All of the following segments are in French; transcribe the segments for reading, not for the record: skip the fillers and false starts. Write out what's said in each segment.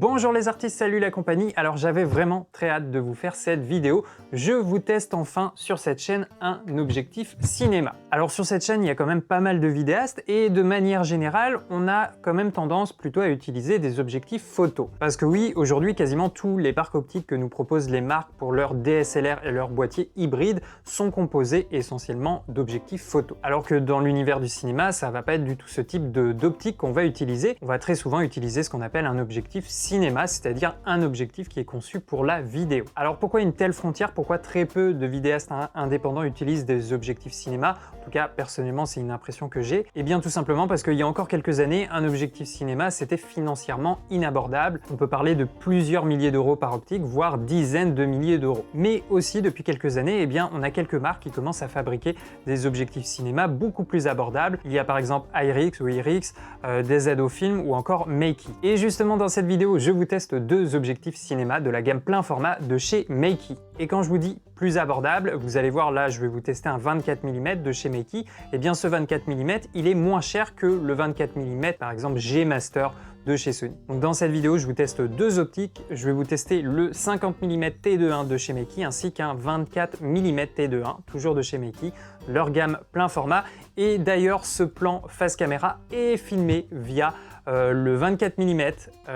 Bonjour les artistes, salut la compagnie. Alors j'avais vraiment très hâte de vous faire cette vidéo. Je vous teste enfin sur cette chaîne un objectif cinéma. Alors sur cette chaîne, il y a quand même pas mal de vidéastes et de manière générale, on a quand même tendance plutôt à utiliser des objectifs photo. Parce que oui, aujourd'hui, quasiment tous les parcs optiques que nous proposent les marques pour leurs DSLR et leurs boîtiers hybrides sont composés essentiellement d'objectifs photo. Alors que dans l'univers du cinéma, ça va pas être du tout ce type d'optique qu'on va utiliser. On va très souvent utiliser ce qu'on appelle un objectif cinéma, c'est-à-dire un objectif qui est conçu pour la vidéo. Alors pourquoi une telle frontière? Pourquoi très peu de vidéastes indépendants utilisent des objectifs cinéma? En tout cas, personnellement, c'est une impression que j'ai. Et bien tout simplement parce qu'il y a encore quelques années, un objectif cinéma, c'était financièrement inabordable. On peut parler de plusieurs milliers d'euros par optique, voire dizaines de milliers d'euros. Mais aussi, depuis quelques années, eh bien, on a quelques marques qui commencent à fabriquer des objectifs cinéma beaucoup plus abordables. Il y a par exemple IRIX ou IRIX, DZO Film ou encore Makey. Et justement, dans cette vidéo, je vous teste deux objectifs cinéma de la gamme plein format de chez Makey. Et quand je vous dis plus abordable, vous allez voir là, je vais vous tester un 24 mm de chez Makey. Et bien ce 24 mm, il est moins cher que le 24 mm par exemple G Master de chez Sony. Donc dans cette vidéo, je vous teste deux optiques. Je vais vous tester le 50 mm T2.1 de chez Makey ainsi qu'un 24 mm T2.1, toujours de chez Makey, leur gamme plein format. Et d'ailleurs, ce plan face caméra est filmé via le 24 mm,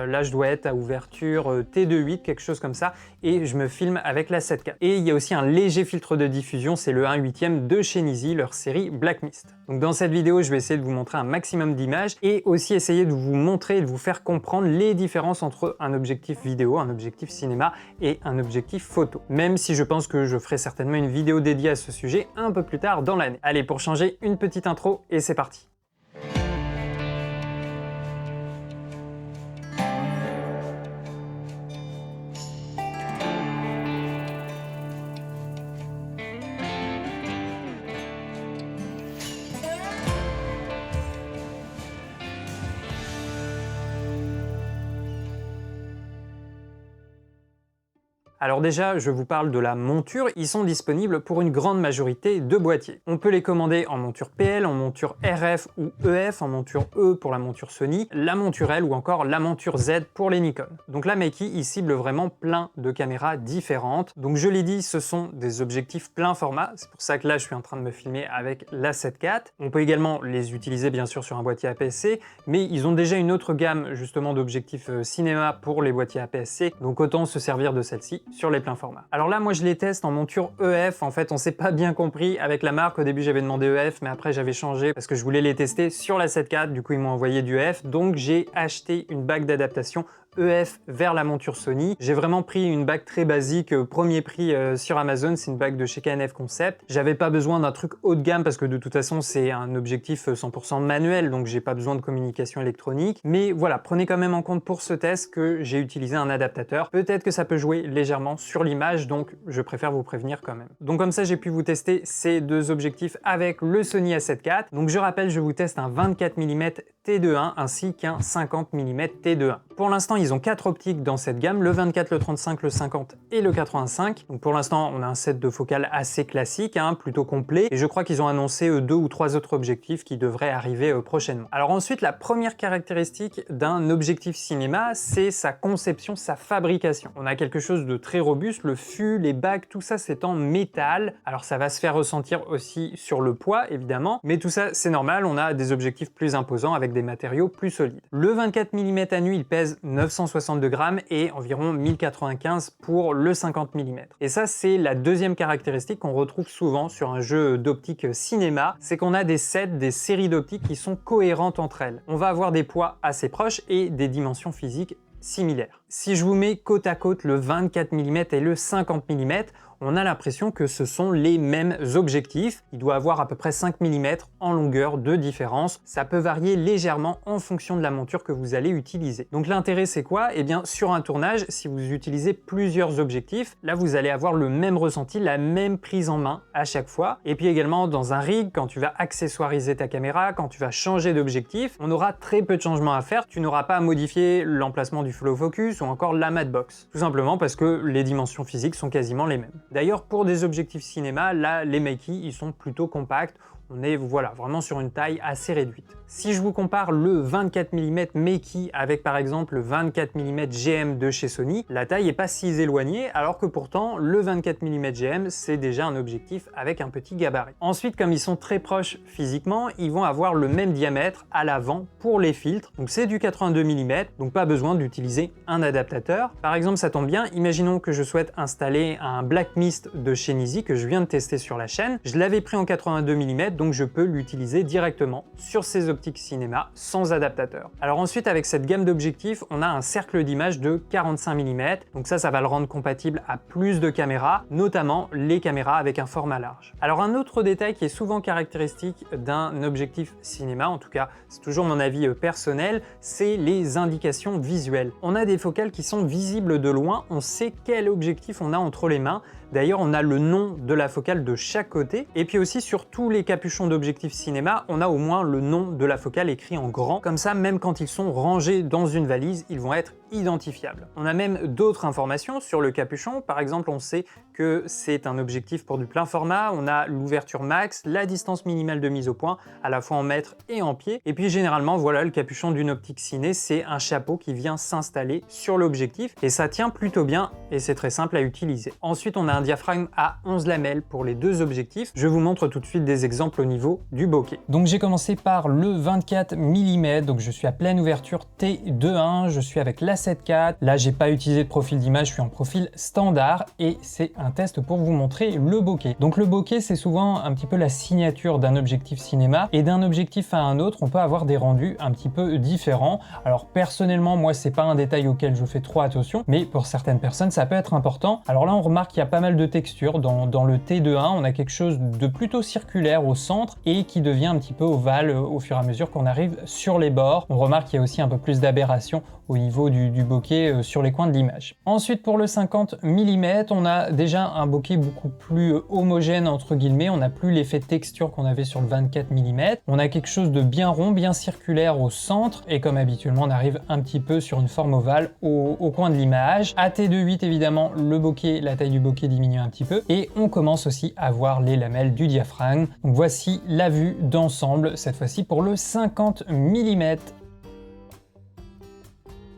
là je dois être à ouverture T2.8, quelque chose comme ça, et je me filme avec la 7K. Et il y a aussi un léger filtre de diffusion, c'est le 1/8 de chez Nisi, leur série Black Mist. Donc dans cette vidéo, je vais essayer de vous montrer un maximum d'images et aussi essayer de vous montrer et de vous faire comprendre les différences entre un objectif vidéo, un objectif cinéma et un objectif photo. Même si je pense que je ferai certainement une vidéo dédiée à ce sujet un peu plus tard dans l'année. Allez, pour changer, une petite intro et c'est parti. Alors déjà, je vous parle de la monture. Ils sont disponibles pour une grande majorité de boîtiers. On peut les commander en monture PL, en monture RF ou EF, en monture E pour la monture Sony, la monture L ou encore la monture Z pour les Nikon. Donc là, Makey, il cible vraiment plein de caméras différentes. Donc je l'ai dit, ce sont des objectifs plein format. C'est pour ça que là, je suis en train de me filmer avec la 7 IV. On peut également les utiliser bien sûr sur un boîtier APS-C, mais ils ont déjà une autre gamme justement d'objectifs cinéma pour les boîtiers APS-C. Donc autant se servir de celle-ci sur les pleins formats. Alors là, moi je les teste en monture EF. En fait, on s'est pas bien compris avec la marque. Au début, j'avais demandé EF, mais après j'avais changé parce que je voulais les tester sur la 7 IV. Du coup, ils m'ont envoyé du EF. Donc j'ai acheté une bague d'adaptation EF vers la monture Sony. J'ai vraiment pris une bague très basique, premier prix sur Amazon, c'est une bague de chez KNF Concept. J'avais pas besoin d'un truc haut de gamme parce que de toute façon c'est un objectif 100% manuel, donc j'ai pas besoin de communication électronique. Mais voilà, prenez quand même en compte pour ce test que j'ai utilisé un adaptateur. Peut-être que ça peut jouer légèrement sur l'image, donc je préfère vous prévenir quand même. Donc comme ça, j'ai pu vous tester ces deux objectifs avec le Sony A7 IV. Donc je rappelle, je vous teste un 24 mm T2.1 ainsi qu'un 50 mm T2.1. Pour l'instant, ils ont 4 optiques dans cette gamme, le 24, le 35, le 50 et le 85. Donc pour l'instant, on a un set de focale assez classique, plutôt complet. Et je crois qu'ils ont annoncé 2 ou 3 autres objectifs qui devraient arriver prochainement. Alors ensuite, la première caractéristique d'un objectif cinéma, c'est sa conception, sa fabrication. On a quelque chose de très robuste, le fût, les bagues, tout ça c'est en métal. Alors ça va se faire ressentir aussi sur le poids, évidemment. Mais tout ça, c'est normal, on a des objectifs plus imposants avec des matériaux plus solides. Le 24 mm à nu, il pèse 962 grammes et environ 1095 pour le 50 mm. Et ça, c'est la deuxième caractéristique qu'on retrouve souvent sur un jeu d'optique cinéma, c'est qu'on a des sets, des séries d'optiques qui sont cohérentes entre elles. On va avoir des poids assez proches et des dimensions physiques similaires. Si je vous mets côte à côte le 24 mm et le 50 mm, on a l'impression que ce sont les mêmes objectifs. Il doit avoir à peu près 5 mm en longueur de différence. Ça peut varier légèrement en fonction de la monture que vous allez utiliser. Donc l'intérêt c'est quoi? Eh bien sur un tournage, si vous utilisez plusieurs objectifs, là vous allez avoir le même ressenti, la même prise en main à chaque fois. Et puis également dans un rig, quand tu vas accessoiriser ta caméra, quand tu vas changer d'objectif, on aura très peu de changements à faire. Tu n'auras pas à modifier l'emplacement du follow focus ou encore la matte box. Tout simplement parce que les dimensions physiques sont quasiment les mêmes. D'ailleurs, pour des objectifs cinéma, là, les Makey, ils sont plutôt compacts. On est voilà, vraiment sur une taille assez réduite. Si je vous compare le 24 mm Meki avec par exemple le 24 mm GM de chez Sony, la taille n'est pas si éloignée, alors que pourtant le 24 mm GM c'est déjà un objectif avec un petit gabarit. Ensuite, comme ils sont très proches physiquement, ils vont avoir le même diamètre à l'avant pour les filtres, donc c'est du 82 mm, donc pas besoin d'utiliser un adaptateur. Par exemple, ça tombe bien, imaginons que je souhaite installer un Black Mist de chez Nisi que je viens de tester sur la chaîne, je l'avais pris en 82 mm, donc je peux l'utiliser directement sur ces optiques cinéma sans adaptateur. Alors ensuite, avec cette gamme d'objectifs, on a un cercle d'image de 45 mm, donc ça va le rendre compatible à plus de caméras, notamment les caméras avec un format large. Alors un autre détail qui est souvent caractéristique d'un objectif cinéma, en tout cas c'est toujours mon avis personnel, c'est les indications visuelles. On a des focales qui sont visibles de loin, on sait quel objectif on a entre les mains. D'ailleurs, on a le nom de la focale de chaque côté. Et puis aussi, sur tous les capuchons d'objectifs cinéma, on a au moins le nom de la focale écrit en grand. Comme ça, même quand ils sont rangés dans une valise, ils vont être identifiables. On a même d'autres informations sur le capuchon. Par exemple, on sait que c'est un objectif pour du plein format. On a l'ouverture max, la distance minimale de mise au point, à la fois en mètres et en pieds. Et puis généralement, voilà, le capuchon d'une optique ciné, c'est un chapeau qui vient s'installer sur l'objectif. Et ça tient plutôt bien et c'est très simple à utiliser. Ensuite, on a un diaphragme à 11 lamelles pour les deux objectifs. Je vous montre tout de suite des exemples au niveau du bokeh. Donc j'ai commencé par le 24 mm, donc je suis à pleine ouverture T2.1, je suis avec la 7.4. Là, j'ai pas utilisé de profil d'image, je suis en profil standard et c'est un test pour vous montrer le bokeh. Donc le bokeh, c'est souvent un petit peu la signature d'un objectif cinéma et d'un objectif à un autre, on peut avoir des rendus un petit peu différents. Alors personnellement, moi, c'est pas un détail auquel je fais trop attention, mais pour certaines personnes, ça peut être important. Alors là, on remarque qu'il y a pas mal de textures. Dans le T2.1, on a quelque chose de plutôt circulaire au centre et qui devient un petit peu ovale au fur et à mesure qu'on arrive sur les bords. On remarque qu'il y a aussi un peu plus d'aberration au niveau du bokeh sur les coins de l'image. Ensuite, pour le 50 mm, on a déjà un bokeh beaucoup plus homogène entre guillemets. On n'a plus l'effet texture qu'on avait sur le 24 mm. On a quelque chose de bien rond, bien circulaire au centre et comme habituellement, on arrive un petit peu sur une forme ovale au coin de l'image. À T2.8, évidemment, le bokeh, la taille du bokeh diminue un petit peu et on commence aussi à voir les lamelles du diaphragme. Donc voici la vue d'ensemble, cette fois-ci pour le 50 mm.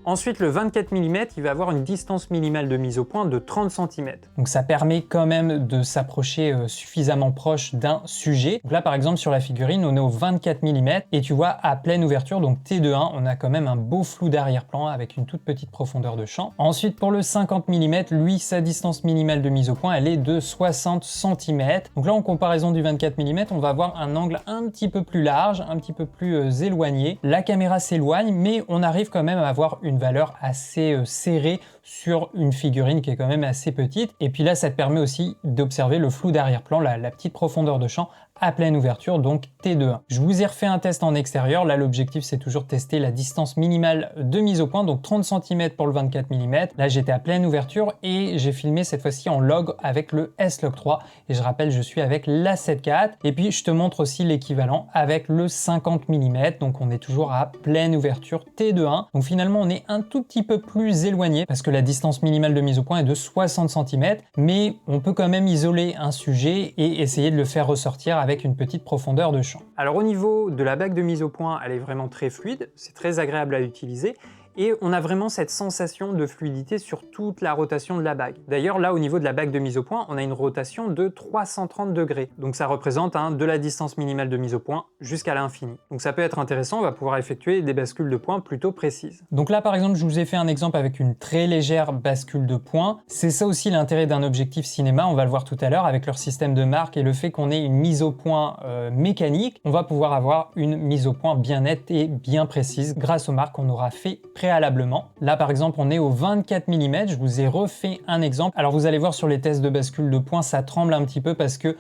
Ensuite, le 24 mm, il va avoir une distance minimale de mise au point de 30 cm. Donc ça permet quand même de s'approcher suffisamment proche d'un sujet. Donc là, par exemple, sur la figurine, on est au 24 mm et tu vois, à pleine ouverture, donc T2.1, on a quand même un beau flou d'arrière-plan avec une toute petite profondeur de champ. Ensuite, pour le 50 mm, lui, sa distance minimale de mise au point, elle est de 60 cm. Donc là, en comparaison du 24 mm, on va avoir un angle un petit peu plus large, un petit peu plus éloigné. La caméra s'éloigne, mais on arrive quand même à avoir une valeur assez serrée sur une figurine qui est quand même assez petite. Et puis là, ça te permet aussi d'observer le flou d'arrière-plan, la petite profondeur de champ à pleine ouverture, donc T2.1. Je vous ai refait un test en extérieur. Là, l'objectif, c'est toujours de tester la distance minimale de mise au point, donc 30 cm pour le 24 mm. Là, j'étais à pleine ouverture et j'ai filmé cette fois-ci en log avec le S-Log3. Et je rappelle, je suis avec la 7.4. Et puis, je te montre aussi l'équivalent avec le 50 mm. Donc, on est toujours à pleine ouverture T2.1. Donc, finalement, on est un tout petit peu plus éloigné parce que la distance minimale de mise au point est de 60 cm. Mais on peut quand même isoler un sujet et essayer de le faire ressortir avec une petite profondeur de champ. Alors au niveau de la bague de mise au point, elle est vraiment très fluide, c'est très agréable à utiliser et on a vraiment cette sensation de fluidité sur toute la rotation de la bague. D'ailleurs là au niveau de la bague de mise au point, on a une rotation de 330 degrés, donc ça représente de la distance minimale de mise au point jusqu'à l'infini. Donc ça peut être intéressant, on va pouvoir effectuer des bascules de points plutôt précises. Donc là par exemple je vous ai fait un exemple avec une très légère bascule de points, c'est ça aussi l'intérêt d'un objectif cinéma, on va le voir tout à l'heure avec leur système de marque et le fait qu'on ait une mise au point mécanique, on va pouvoir avoir une mise au point bien nette et bien précise grâce aux marques qu'on aura fait préalablement. Là par exemple on est au 24 mm, je vous ai refait un exemple. Alors vous allez voir sur les tests de bascule de points, ça tremble un petit peu parce que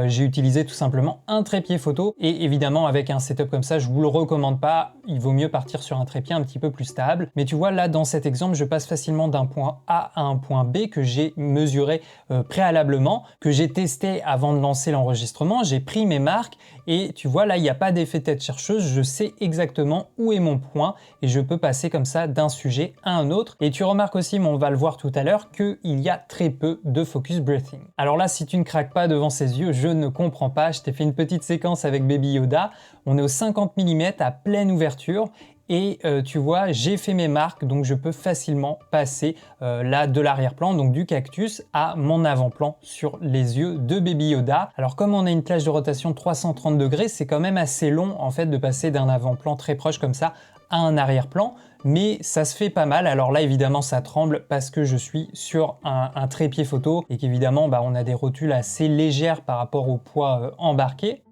j'ai utilisé tout simplement un trépied photo et évidemment avec un setup comme ça je vous le recommande pas, il vaut mieux partir sur un trépied un petit peu plus stable. Mais tu vois là dans cet exemple je passe facilement d'un point A à un point B que j'ai mesuré préalablement, que j'ai testé avant de lancer l'enregistrement, j'ai pris mes marques Et tu vois, là, il n'y a pas d'effet tête chercheuse, je sais exactement où est mon point et je peux passer comme ça d'un sujet à un autre. Et tu remarques aussi, mais on va le voir tout à l'heure, qu'il y a très peu de focus breathing. Alors là, si tu ne craques pas devant ses yeux, je ne comprends pas. Je t'ai fait une petite séquence avec Baby Yoda. On est au 50 mm à pleine ouverture. Et tu vois, j'ai fait mes marques, donc je peux facilement passer là de l'arrière-plan, donc du cactus, à mon avant-plan sur les yeux de Baby Yoda. Alors comme on a une plage de rotation de 330 degrés, c'est quand même assez long en fait de passer d'un avant-plan très proche comme ça à un arrière-plan, mais ça se fait pas mal. Alors là évidemment ça tremble parce que je suis sur un trépied photo et qu'évidemment on a des rotules assez légères par rapport au poids embarqué.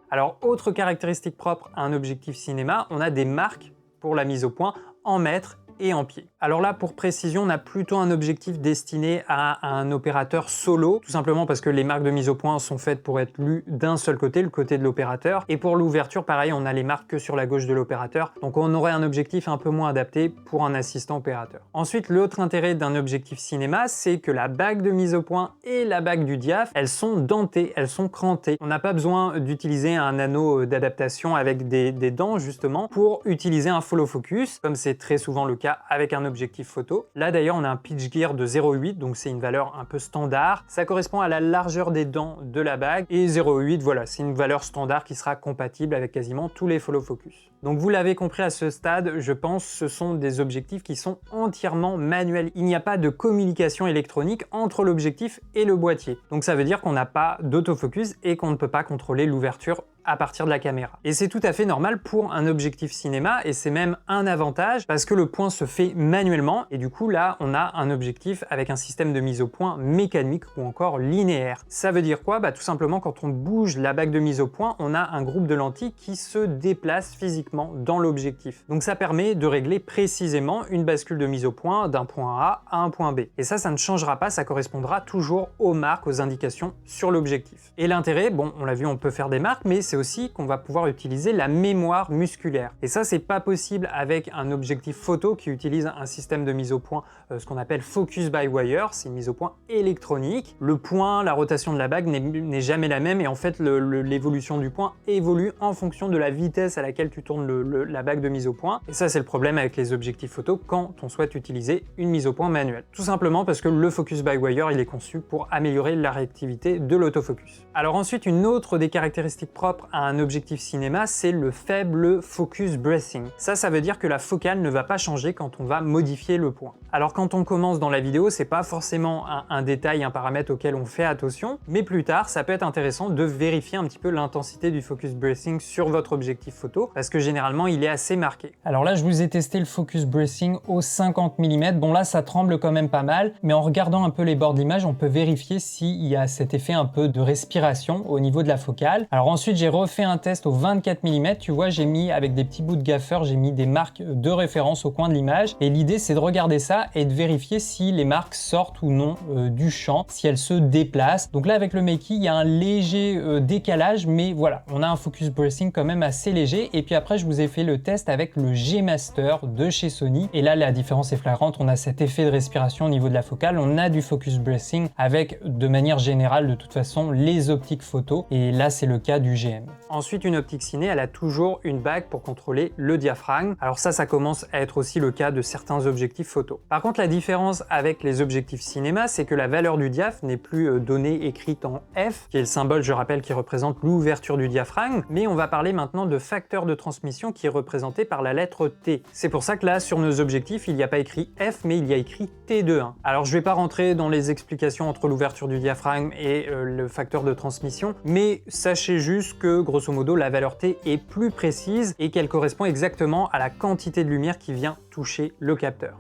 Alors, autre caractéristique propre à un objectif cinéma, on a des marques pour la mise au point en mètres et en pieds. Alors là, pour précision, on a plutôt un objectif destiné à un opérateur solo, tout simplement parce que les marques de mise au point sont faites pour être lues d'un seul côté, le côté de l'opérateur. Et pour l'ouverture, pareil, on a les marques que sur la gauche de l'opérateur, donc on aurait un objectif un peu moins adapté pour un assistant opérateur. Ensuite, l'autre intérêt d'un objectif cinéma, c'est que la bague de mise au point et la bague du diaph, elles sont dentées, elles sont crantées. On n'a pas besoin d'utiliser un anneau d'adaptation avec des dents, justement, pour utiliser un follow focus, comme c'est très souvent le cas avec un objectif photo. Là d'ailleurs on a un pitch gear de 0,8, donc c'est une valeur un peu standard. Ça correspond à la largeur des dents de la bague, et 0,8, voilà, c'est une valeur standard qui sera compatible avec quasiment tous les follow focus. Donc vous l'avez compris à ce stade, je pense, ce sont des objectifs qui sont entièrement manuels. Il n'y a pas de communication électronique entre l'objectif et le boîtier. Donc ça veut dire qu'on n'a pas d'autofocus et qu'on ne peut pas contrôler l'ouverture à partir de la caméra. Et c'est tout à fait normal pour un objectif cinéma, et c'est même un avantage parce que le point se fait manuellement, et du coup là on a un objectif avec un système de mise au point mécanique ou encore linéaire. Ça veut dire quoi? Tout simplement quand on bouge la bague de mise au point, on a un groupe de lentilles qui se déplace physiquement dans l'objectif. Donc ça permet de régler précisément une bascule de mise au point d'un point A à un point B. Et ça ne changera pas, ça correspondra toujours aux marques, aux indications sur l'objectif. Et l'intérêt, bon, on l'a vu, on peut faire des marques, mais c'est aussi qu'on va pouvoir utiliser la mémoire musculaire. Et ça, c'est pas possible avec un objectif photo qui utilise un système de mise au point, ce qu'on appelle focus by wire, c'est une mise au point électronique. Le point, la rotation de la bague n'est jamais la même, et en fait l'évolution du point évolue en fonction de la vitesse à laquelle tu tournes la bague de mise au point. Et ça, c'est le problème avec les objectifs photo quand on souhaite utiliser une mise au point manuelle. Tout simplement parce que le focus by wire, il est conçu pour améliorer la réactivité de l'autofocus. Alors ensuite, une autre des caractéristiques propres à un objectif cinéma, c'est le faible focus breathing. Ça veut dire que la focale ne va pas changer quand on va modifier le point. Alors quand on commence dans la vidéo, c'est pas forcément un détail, un paramètre auquel on fait attention, mais plus tard, ça peut être intéressant de vérifier un petit peu l'intensité du focus breathing sur votre objectif photo, parce que généralement, il est assez marqué. Alors là, je vous ai testé le focus breathing au 50 mm. Bon là, ça tremble quand même pas mal, mais en regardant un peu les bords d'image, on peut vérifier s'il y a cet effet un peu de respiration au niveau de la focale. Alors ensuite, j'ai refait un test au 24 mm. Tu vois, j'ai mis avec des petits bouts de gaffeur, j'ai mis des marques de référence au coin de l'image. Et l'idée, c'est de regarder ça et de vérifier si les marques sortent ou non du champ, si elles se déplacent. Donc là, avec le Makey, il y a un léger décalage, mais voilà, on a un focus breathing quand même assez léger. Et puis après, je vous ai fait le test avec le G Master de chez Sony. Et là, la différence est flagrante. On a cet effet de respiration au niveau de la focale. On a du focus breathing avec, de manière générale, de toute façon, les optiques photo. Et là, c'est le cas du GM. Ensuite, une optique ciné, elle a toujours une bague pour contrôler le diaphragme. Alors ça commence à être aussi le cas de certains objectifs photo. Par contre, la différence avec les objectifs cinéma, c'est que la valeur du diaph n'est plus donnée écrite en F, qui est le symbole, je rappelle, qui représente l'ouverture du diaphragme, mais on va parler maintenant de facteur de transmission qui est représenté par la lettre T. C'est pour ça que là, sur nos objectifs, il n'y a pas écrit F, mais il y a écrit T21. Alors je vais pas rentrer dans les explications entre l'ouverture du diaphragme et le facteur de transmission, mais sachez juste que, grosso modo, la valeur T est plus précise et qu'elle correspond exactement à la quantité de lumière qui vient toucher le capteur.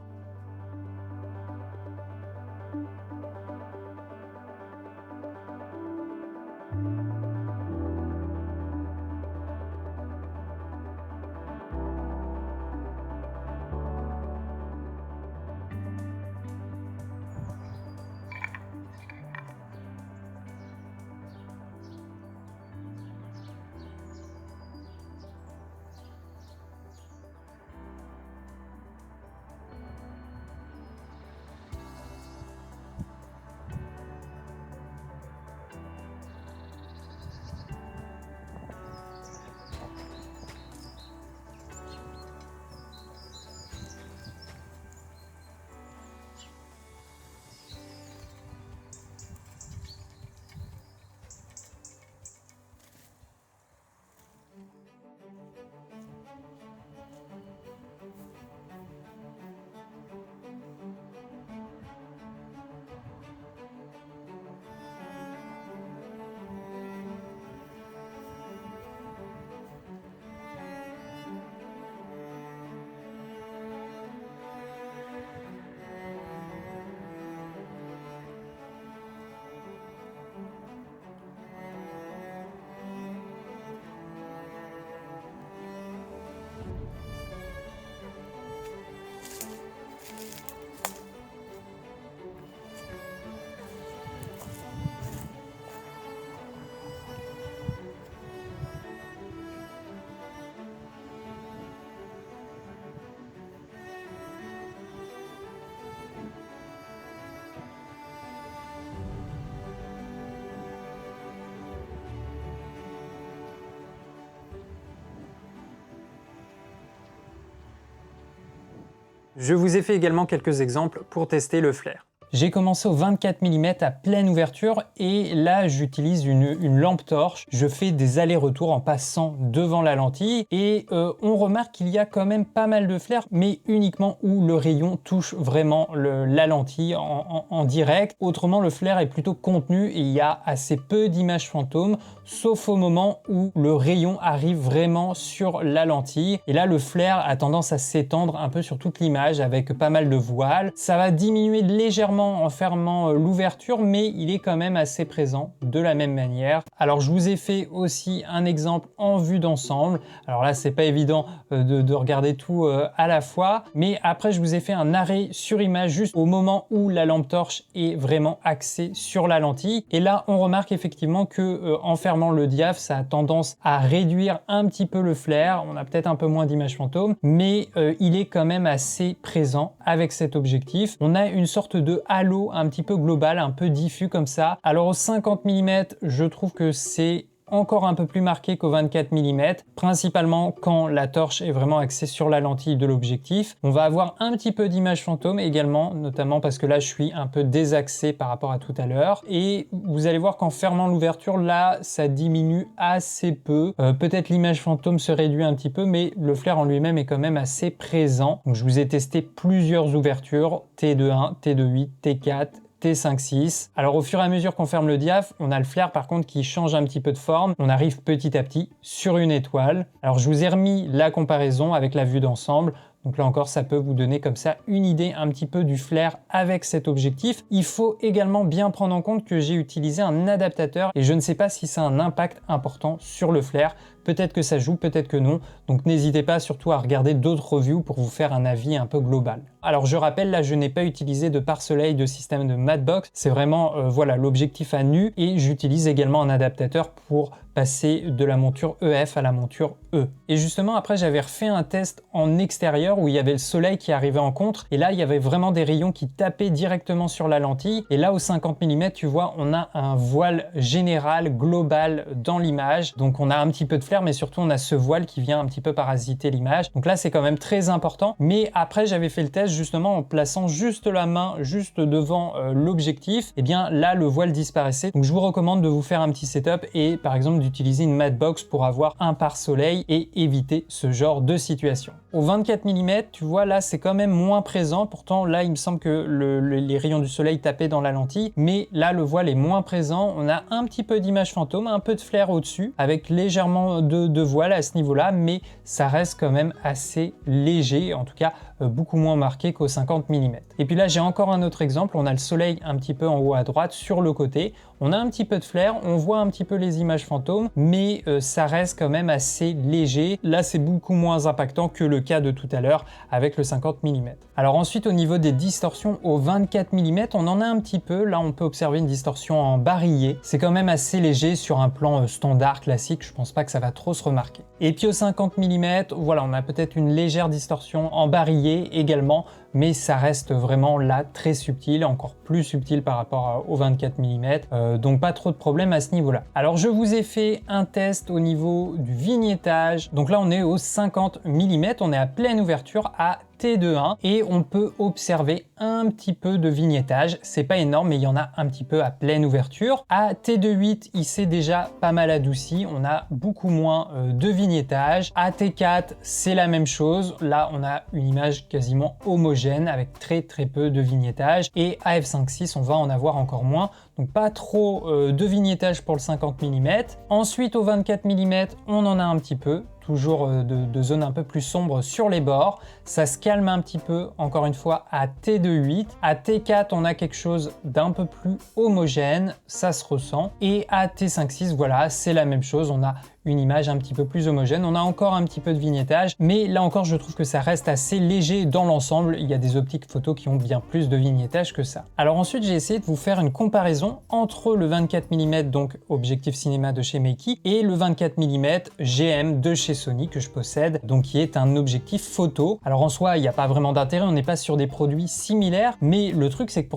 Je vous ai fait également quelques exemples pour tester le flair. J'ai commencé au 24 mm à pleine ouverture et là j'utilise une lampe torche. Je fais des allers-retours en passant devant la lentille et on remarque qu'il y a quand même pas mal de flair, mais uniquement où le rayon touche vraiment la lentille en direct. Autrement, le flair est plutôt contenu et il y a assez peu d'images fantômes, sauf au moment où le rayon arrive vraiment sur la lentille. Et là, le flair a tendance à s'étendre un peu sur toute l'image avec pas mal de voiles. Ça va diminuer légèrement en fermant l'ouverture, mais il est quand même assez présent de la même manière. Alors je vous ai fait aussi un exemple en vue d'ensemble. Alors là c'est pas évident de regarder tout à la fois, mais après je vous ai fait un arrêt sur image juste au moment où la lampe torche est vraiment axée sur la lentille. Et là on remarque effectivement que en fermant le diaph, ça a tendance à réduire un petit peu le flair. On a peut-être un peu moins d'images fantômes, mais il est quand même assez présent avec cet objectif. On a une sorte de halo un petit peu global, un peu diffus comme ça. Alors au 50 mm, je trouve que c'est encore un peu plus marqué qu'au 24 mm, principalement quand la torche est vraiment axée sur la lentille de l'objectif. On va avoir un petit peu d'image fantôme également, notamment parce que là je suis un peu désaxé par rapport à tout à l'heure. Et vous allez voir qu'en fermant l'ouverture, là ça diminue assez peu. Peut-être l'image fantôme se réduit un petit peu, mais le flair en lui-même est quand même assez présent. Donc je vous ai testé plusieurs ouvertures, T2.1, T2.8, T4, T5.6. Alors au fur et à mesure qu'on ferme le diaph, on a le flair par contre qui change un petit peu de forme. On arrive petit à petit sur une étoile. Alors je vous ai remis la comparaison avec la vue d'ensemble. Donc là encore, ça peut vous donner comme ça une idée un petit peu du flair avec cet objectif. Il faut également bien prendre en compte que j'ai utilisé un adaptateur et je ne sais pas si ça a un impact important sur le flair. Peut-être que ça joue, peut-être que non. Donc n'hésitez pas surtout à regarder d'autres reviews pour vous faire un avis un peu global. Alors je rappelle, là je n'ai pas utilisé de pare-soleil de système de Madbox. C'est vraiment voilà l'objectif à nu et j'utilise également un adaptateur pour passer de la monture EF à la monture E. Et justement après j'avais refait un test en extérieur où il y avait le soleil qui arrivait en contre et là il y avait vraiment des rayons qui tapaient directement sur la lentille. Et là au 50 mm tu vois on a un voile général global dans l'image. Donc on a un petit peu de flair mais surtout on a ce voile qui vient un petit peu parasiter l'image. Donc là c'est quand même très important. Mais après j'avais fait le test justement en plaçant juste la main juste devant l'objectif. Et bien là le voile disparaissait. Donc je vous recommande de vous faire un petit setup et par exemple d'utiliser une Madbox pour avoir un pare-soleil et éviter ce genre de situation. Au 24 mm, tu vois là c'est quand même moins présent. Pourtant là il me semble que les rayons du soleil tapaient dans la lentille, mais là le voile est moins présent. On a un petit peu d'image fantôme, un peu de flair au-dessus, avec légèrement de voile à ce niveau-là, mais ça reste quand même assez léger, en tout cas beaucoup moins marqué qu'au 50 mm. Et puis là j'ai encore un autre exemple, on a le soleil un petit peu en haut à droite sur le côté, on a un petit peu de flair, on voit un petit peu les images fantômes, mais ça reste quand même assez léger. Là c'est beaucoup moins impactant que le cas de tout à l'heure avec le 50 mm. Alors ensuite au niveau des distorsions au 24 mm, on en a un petit peu, là on peut observer une distorsion en barillet, c'est quand même assez léger sur un plan standard classique, je pense pas que ça va trop se remarquer. Et puis au 50 mm, voilà on a peut-être une légère distorsion en barillet également, mais ça reste vraiment là très subtil, encore plus subtil par rapport au 24 mm, donc pas trop de problème à ce niveau-là. Alors je vous ai fait un test au niveau du vignettage, donc là on est au 50 mm, on est à pleine ouverture à T2.1 et on peut observer un petit peu de vignettage, c'est pas énorme mais il y en a un petit peu à pleine ouverture. À T2.8 il s'est déjà pas mal adouci, on a beaucoup moins de vignettage. À T4 c'est la même chose, là on a une image quasiment homogène avec très peu de vignettage et à f5.6 on va en avoir encore moins, donc pas trop de vignettage pour le 50 mm. Ensuite au 24 mm on en a un petit peu, toujours de zones un peu plus sombres sur les bords. Ça se calme un petit peu, encore une fois, à T2.8. À T4, on a quelque chose d'un peu plus homogène, ça se ressent. Et à T5.6, voilà, c'est la même chose, on a une image un petit peu plus homogène. On a encore un petit peu de vignettage, mais là encore, je trouve que ça reste assez léger dans l'ensemble. Il y a des optiques photo qui ont bien plus de vignettage que ça. Alors ensuite, j'ai essayé de vous faire une comparaison entre le 24 mm, donc objectif cinéma de chez Meiki, et le 24 mm GM de chez Sony que je possède, donc qui est un objectif photo. Alors en soi, il n'y a pas vraiment d'intérêt, on n'est pas sur des produits similaires, mais le truc c'est que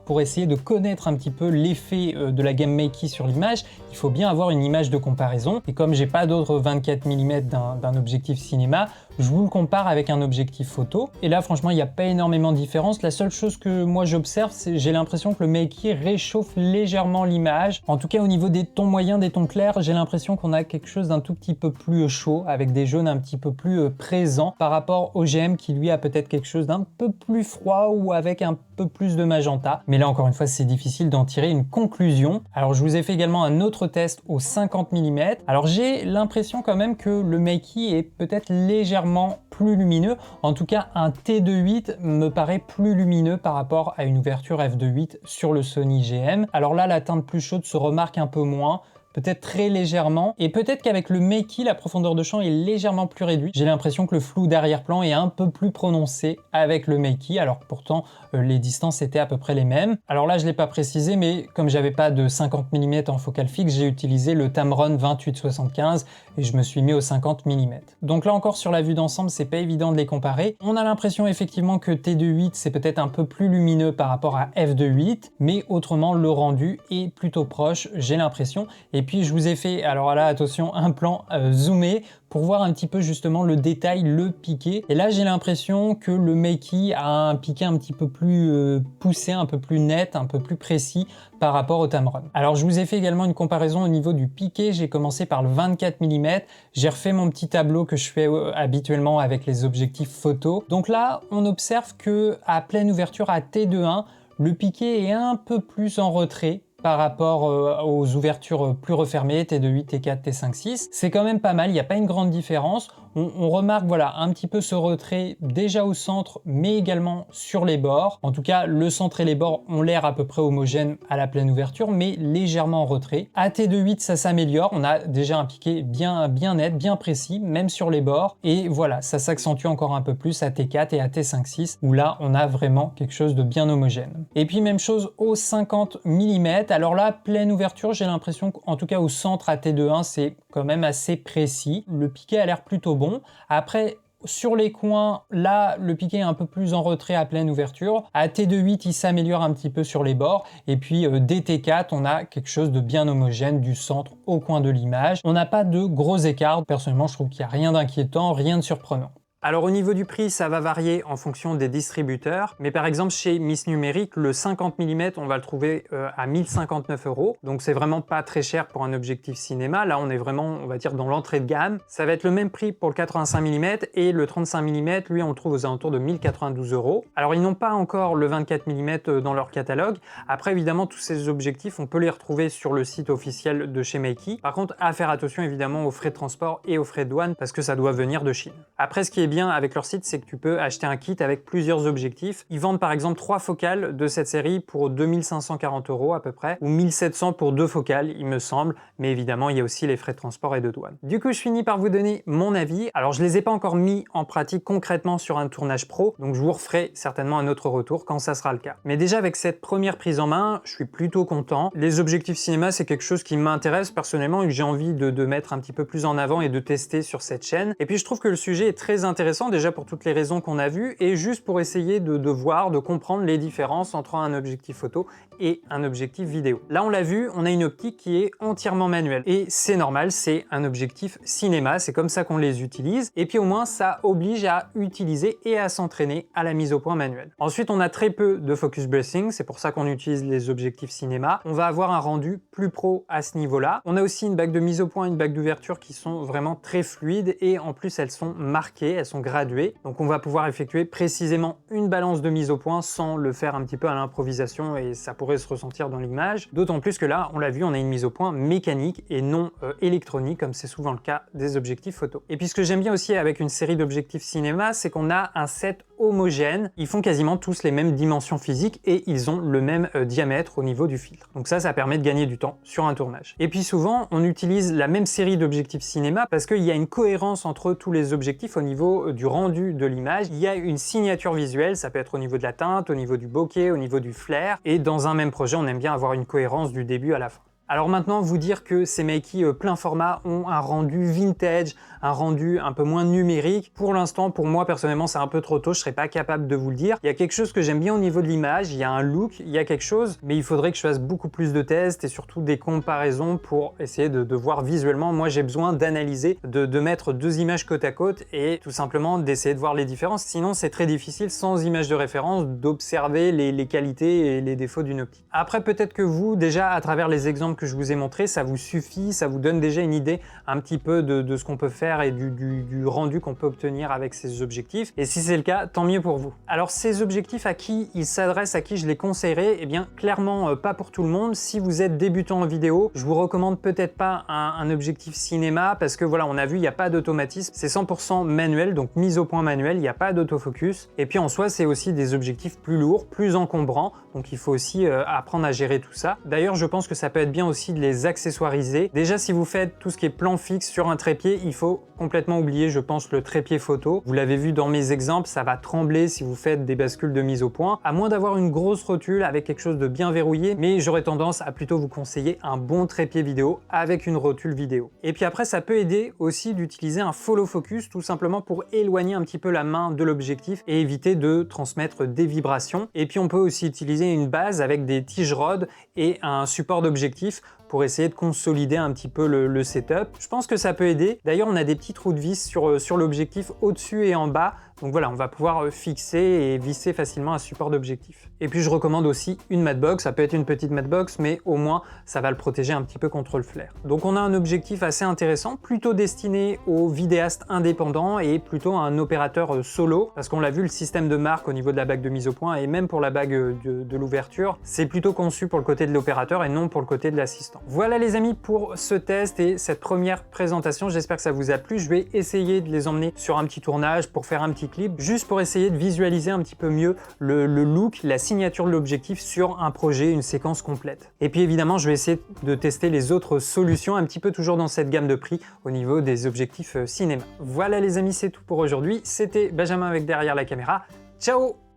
pour essayer de connaître un petit peu l'effet de la gamme Meiki sur l'image, il faut bien avoir une image de comparaison. Et comme j'ai pas d'autres 24 mm d'un objectif cinéma, je vous le compare avec un objectif photo. Et là, franchement, il n'y a pas énormément de différence. La seule chose que moi j'observe, c'est j'ai l'impression que le Makey réchauffe légèrement l'image. En tout cas, au niveau des tons moyens, des tons clairs, j'ai l'impression qu'on a quelque chose d'un tout petit peu plus chaud, avec des jaunes un petit peu plus présents par rapport au GM qui lui a peut-être quelque chose d'un peu plus froid ou avec un peu plus de magenta. Mais là, encore une fois, c'est difficile d'en tirer une conclusion. Alors, je vous ai fait également un autre test au 50 mm. Alors, j'ai l'impression quand même que le Makey est peut-être légèrement plus lumineux. En tout cas, un T2.8 me paraît plus lumineux par rapport à une ouverture f2.8 sur le Sony GM. Alors là, la teinte plus chaude se remarque un peu moins, peut-être très légèrement, et peut-être qu'avec le Makey, la profondeur de champ est légèrement plus réduite. J'ai l'impression que le flou d'arrière-plan est un peu plus prononcé avec le Makey, alors que pourtant les distances étaient à peu près les mêmes. Alors là, je ne l'ai pas précisé, mais comme j'avais pas de 50 mm en focale fixe, j'ai utilisé le Tamron 28-75 et je me suis mis au 50 mm. Donc là encore, sur la vue d'ensemble, c'est pas évident de les comparer. On a l'impression effectivement que T2.8, c'est peut-être un peu plus lumineux par rapport à f2.8, mais autrement, le rendu est plutôt proche, j'ai l'impression. Et puis je vous ai fait, alors là attention, un plan zoomé pour voir un petit peu justement le détail, le piqué. Et là j'ai l'impression que le Makey a un piqué un petit peu plus poussé, un peu plus net, un peu plus précis par rapport au Tamron. Alors je vous ai fait également une comparaison au niveau du piqué. J'ai commencé par le 24 mm. J'ai refait mon petit tableau que je fais habituellement avec les objectifs photo. Donc là on observe que à pleine ouverture à T2.1, le piqué est un peu plus en retrait par rapport aux ouvertures plus refermées, T2.8, T4, T5.6. C'est quand même pas mal, il n'y a pas une grande différence. On remarque voilà, un petit peu ce retrait déjà au centre, mais également sur les bords. En tout cas, le centre et les bords ont l'air à peu près homogènes à la pleine ouverture, mais légèrement en retrait. À T2.8, ça s'améliore. On a déjà un piqué bien net, bien précis, même sur les bords. Et voilà, ça s'accentue encore un peu plus à T4 et à T5.6, où là, on a vraiment quelque chose de bien homogène. Et puis, même chose au 50 mm. Alors là, pleine ouverture, j'ai l'impression qu'en tout cas au centre à T2.1, c'est quand même assez précis. Le piqué a l'air plutôt bon. Après, sur les coins, là, le piqué est un peu plus en retrait à pleine ouverture. À T2.8, il s'améliore un petit peu sur les bords. Et puis, dès T4, on a quelque chose de bien homogène du centre au coin de l'image. On n'a pas de gros écarts. Personnellement, je trouve qu'il n'y a rien d'inquiétant, rien de surprenant. Alors au niveau du prix, ça va varier en fonction des distributeurs, mais par exemple chez Miss Numérique, le 50 mm, on va le trouver à 1059 €, donc c'est vraiment pas très cher pour un objectif cinéma. Là on est vraiment, on va dire, dans l'entrée de gamme. Ça va être le même prix pour le 85 mm et le 35 mm, lui on le trouve aux alentours de 1092 €. Alors ils n'ont pas encore le 24 mm dans leur catalogue. Après évidemment tous ces objectifs, on peut les retrouver sur le site officiel de chez Makey. Par contre, à faire attention évidemment aux frais de transport et aux frais de douane parce que ça doit venir de Chine. Après, ce qui est bien avec leur site, c'est que tu peux acheter un kit avec plusieurs objectifs. Ils vendent par exemple 3 focales de cette série pour 2540 € à peu près, ou 1700 pour 2 focales, il me semble, mais évidemment, il y a aussi les frais de transport et de douane. Du coup, je finis par vous donner mon avis. Alors, je les ai pas encore mis en pratique concrètement sur un tournage pro, donc je vous referai certainement un autre retour quand ça sera le cas. Mais déjà, avec cette première prise en main, je suis plutôt content. Les objectifs cinéma, c'est quelque chose qui m'intéresse personnellement et que j'ai envie de mettre un petit peu plus en avant et de tester sur cette chaîne. Et puis, je trouve que le sujet est très intéressant, déjà pour toutes les raisons qu'on a vues, et juste pour essayer de voir, de comprendre les différences entre un objectif photo et un objectif vidéo. Là, on l'a vu, on a une optique qui est entièrement manuelle. Et c'est normal, c'est un objectif cinéma, c'est comme ça qu'on les utilise. Et puis au moins, ça oblige à utiliser et à s'entraîner à la mise au point manuelle. Ensuite, on a très peu de focus bracing, c'est pour ça qu'on utilise les objectifs cinéma. On va avoir un rendu plus pro à ce niveau-là. On a aussi une bague de mise au point, une bague d'ouverture qui sont vraiment très fluides et en plus, elles sont marquées, elles sont graduées. Donc on va pouvoir effectuer précisément une balance de mise au point sans le faire un petit peu à l'improvisation et ça pourrait se ressentir dans l'image. D'autant plus que là, on l'a vu, on a une mise au point mécanique et non électronique comme c'est souvent le cas des objectifs photo. Et puis ce que j'aime bien aussi avec une série d'objectifs cinéma, c'est qu'on a un set homogène. Ils font quasiment tous les mêmes dimensions physiques et ils ont le même diamètre au niveau du filtre. Donc ça permet de gagner du temps sur un tournage. Et puis souvent, on utilise la même série d'objectifs cinéma parce qu'il y a une cohérence entre tous les objectifs au niveau du rendu de l'image. Il y a une signature visuelle, ça peut être au niveau de la teinte, au niveau du bokeh, au niveau du flair. Et dans un même projet, on aime bien avoir une cohérence du début à la fin. Alors maintenant, vous dire que ces Meiki plein format ont un rendu vintage, un rendu un peu moins numérique, pour l'instant, pour moi personnellement, c'est un peu trop tôt, je serais pas capable de vous le dire. Il y a quelque chose que j'aime bien au niveau de l'image, il y a un look, il y a quelque chose, mais il faudrait que je fasse beaucoup plus de tests et surtout des comparaisons pour essayer de voir visuellement. Moi, j'ai besoin d'analyser, de mettre deux images côte à côte et tout simplement d'essayer de voir les différences. Sinon, c'est très difficile, sans image de référence, d'observer les qualités et les défauts d'une optique. Après, peut-être que vous, déjà, à travers les exemples que je vous ai montrés, ça vous suffit, ça vous donne déjà une idée un petit peu de ce qu'on peut faire et du rendu qu'on peut obtenir avec ces objectifs. Et si c'est le cas, tant mieux pour vous. Alors, ces objectifs, à qui ils s'adressent, à qui je les conseillerais? Eh bien, clairement, pas pour tout le monde. Si vous êtes débutant en vidéo, je vous recommande peut-être pas un objectif cinéma parce que voilà, on a vu, il n'y a pas d'automatisme. C'est 100% manuel, donc mise au point manuel, il n'y a pas d'autofocus. Et puis en soi, c'est aussi des objectifs plus lourds, plus encombrants. Donc il faut aussi apprendre à gérer tout ça. D'ailleurs, je pense que ça peut être bien aussi de les accessoiriser. Déjà, si vous faites tout ce qui est plan fixe sur un trépied, il faut complètement oublier, je pense, le trépied photo. Vous l'avez vu dans mes exemples, ça va trembler si vous faites des bascules de mise au point, à moins d'avoir une grosse rotule avec quelque chose de bien verrouillé, mais j'aurais tendance à plutôt vous conseiller un bon trépied vidéo avec une rotule vidéo. Et puis après, ça peut aider aussi d'utiliser un follow focus, tout simplement pour éloigner un petit peu la main de l'objectif et éviter de transmettre des vibrations. Et puis on peut aussi utiliser une base avec des tiges rod et un support d'objectif pour essayer de consolider un petit peu le setup. Je pense que ça peut aider. D'ailleurs, on a des petits trous de vis sur l'objectif au-dessus et en bas. Donc voilà, on va pouvoir fixer et visser facilement un support d'objectif. Et puis je recommande aussi une matbox. Ça peut être une petite matbox, mais au moins ça va le protéger un petit peu contre le flair. Donc on a un objectif assez intéressant, plutôt destiné aux vidéastes indépendants et plutôt à un opérateur solo, parce qu'on l'a vu, le système de marque au niveau de la bague de mise au point et même pour la bague de l'ouverture, c'est plutôt conçu pour le côté de l'opérateur et non pour le côté de l'assistant. Voilà les amis pour ce test et cette première présentation. J'espère que ça vous a plu. Je vais essayer de les emmener sur un petit tournage pour faire un petit clip, juste pour essayer de visualiser un petit peu mieux le look, la signature de l'objectif sur un projet, une séquence complète. Et puis évidemment, je vais essayer de tester les autres solutions, un petit peu toujours dans cette gamme de prix au niveau des objectifs cinéma. Voilà les amis, c'est tout pour aujourd'hui. C'était Benjamin avec Derrière la caméra. Ciao!